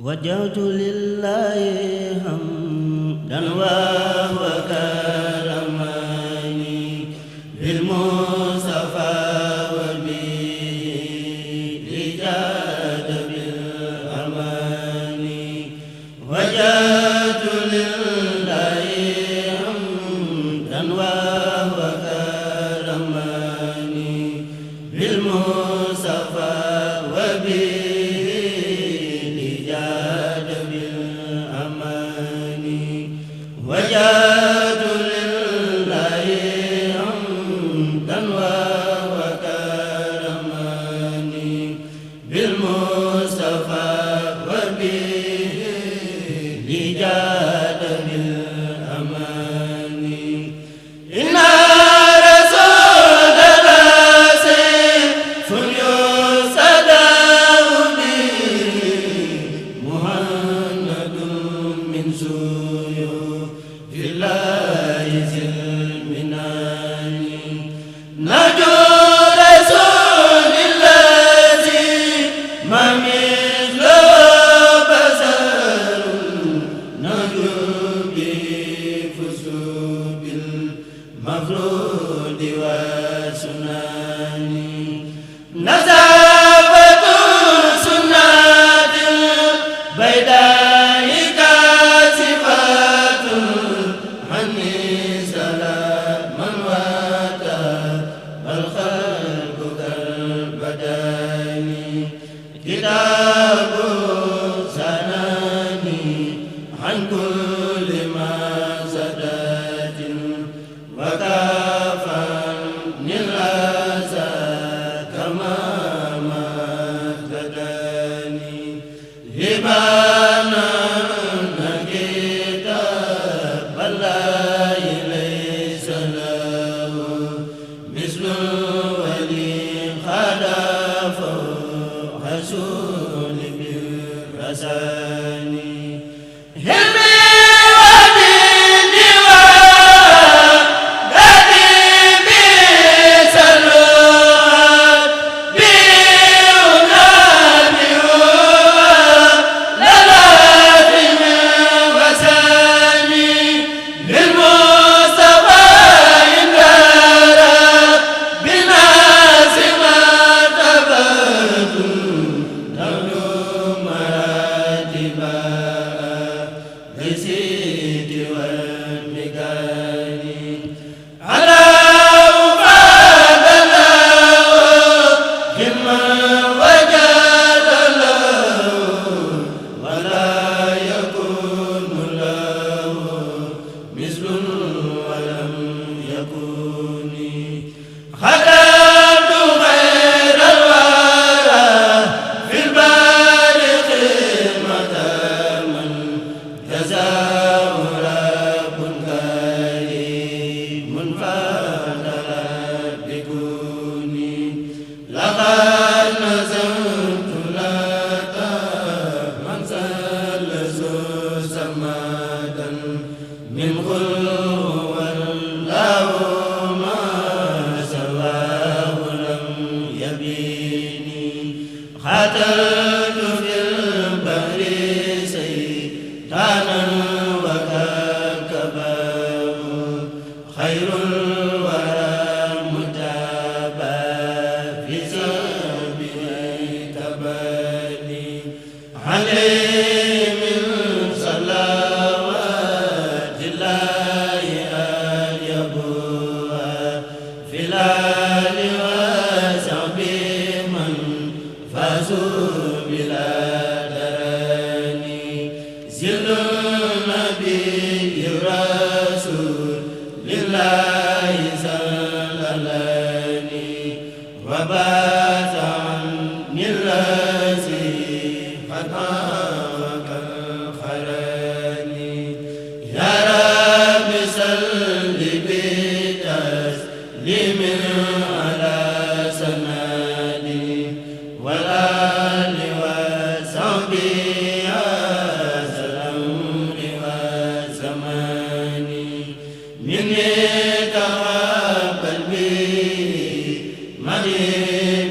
وجهت لله حمدا وكرمني بالمصطفى والبه جاد بالأمان وجهت لله حمدا وكرمني بالمصطفى وبه وجاد لله حمدا وكرمني بالمصطفى وبه جاد بالأمان إن رسول الله سيف يصدع به محمد من سيوف في الله المنان نجو رسول الذي ما مثله بشر نجو به فسوق المفروض والسنان نزابة سنة البيداء كاسفة عني سلاما وتاب الخلق كالبدان كتاب سناني عن كل ما زدت وكافاني الأذى كما مهتداني لبانا كتاب الله ليس له مثل ولي خلف حسون بالرساني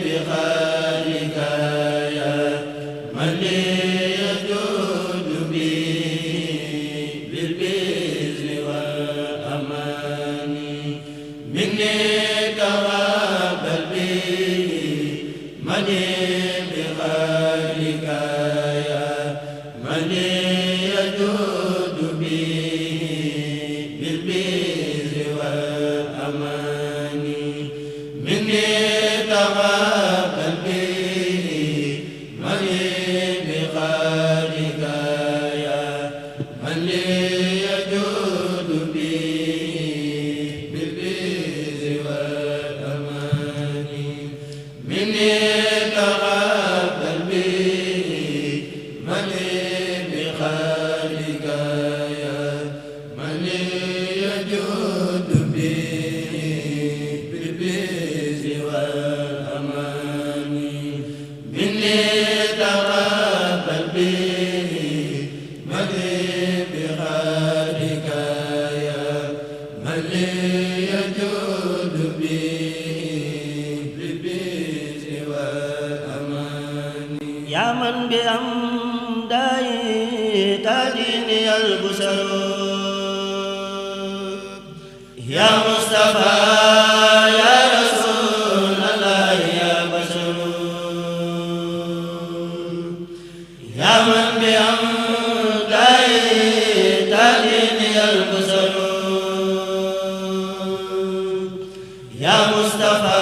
بخالك يا من لي يجوز yaa man bi am daay taadini albusar yaa Mustafa yaa Rasulallah yaa basar yaa man bi am daay taadini albusar yaa Mustafa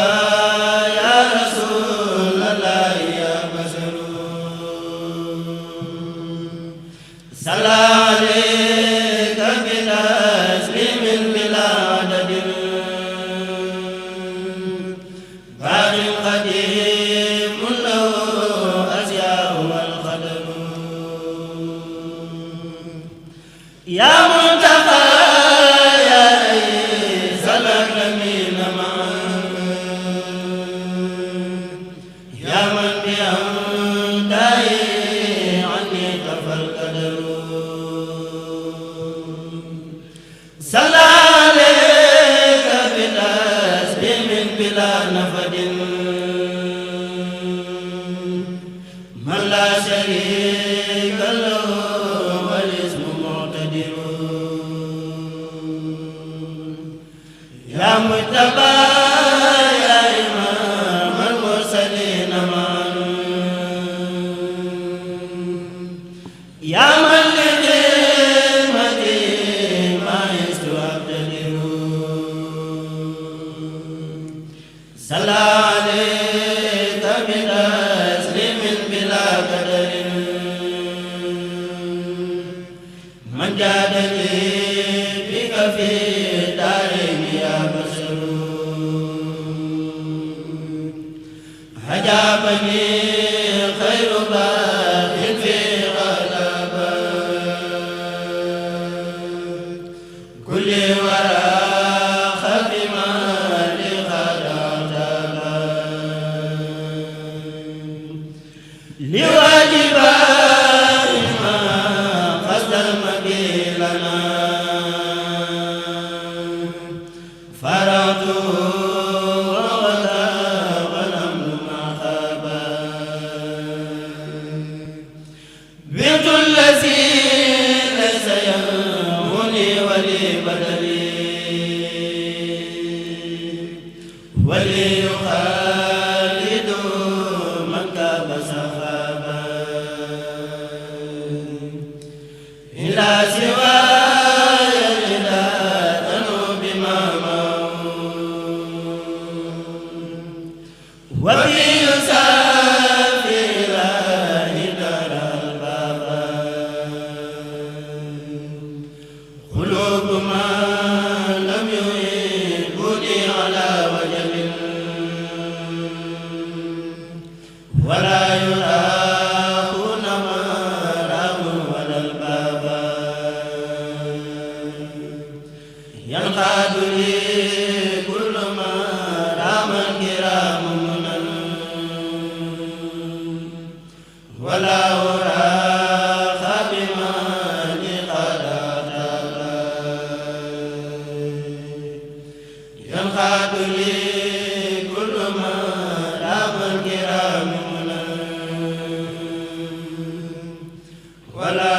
yaa Muntaqa yaa ra'iisal aalamiin yaa man bi amdaa'i anni kafal qadaru sallaa alayka bi tasliimin bilaa nafadin man laa shariika lahu yaa mujtabaa yaa imaamal mursaliin yaa man li xidmati maa istu abtadiru sallaa alayka bi tasliimin bilaa qadarin man jaadani bika fi hajaabani xayru baaxin fi xalaba kulli wara xafima li xadataba li waajiba ma xasdal mabilana faratu وليخالد من كاب سخابا إلى سواي إلى ذنوب مامون وفي يسافر هدر البابا قلوب ما لم يهبني على وجه ولا يراهون مرام ولا البابا ينقاد لي كل ما رام الكرام منن ولا أرى خادما لقدر ينقاد لي كل ما رام الكرام ولا